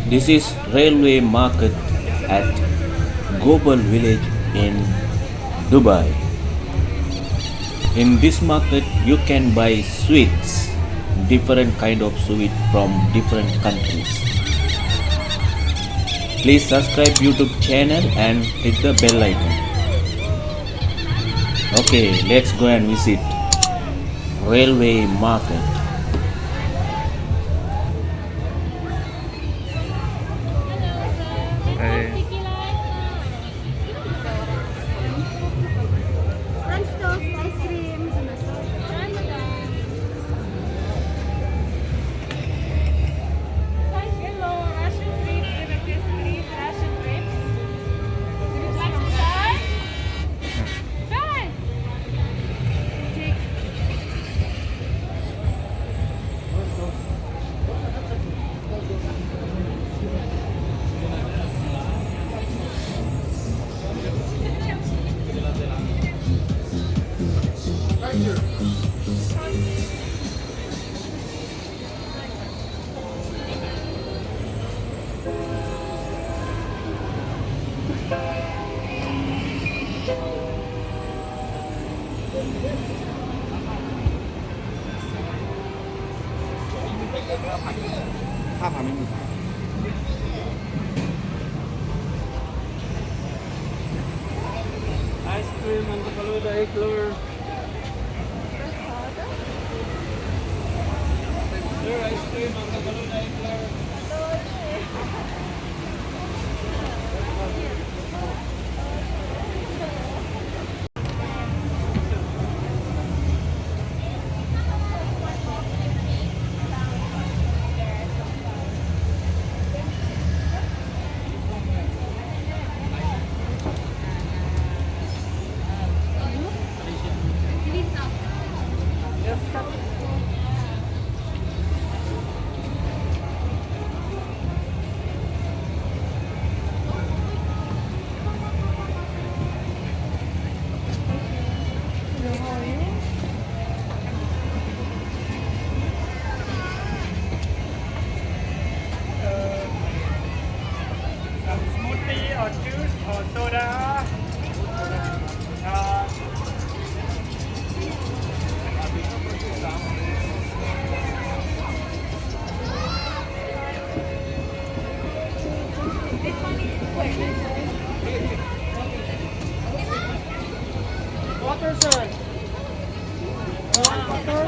This is railway market at Global Village in Dubai. In this market you can buy sweets, different kind of sweet from different countries. Please subscribe YouTube channel and hit the bell icon. Okay, let's go and visit railway market. French toast, ice cream. Hello, Russian grapes with a piece of Russian grapes. Would you like to try? Try. Take. Ice cream and the Faluda Igloo. There, ice cream and the Faluda Igloo. Some smoothie or juice or soda. Uh, water, sir. Water.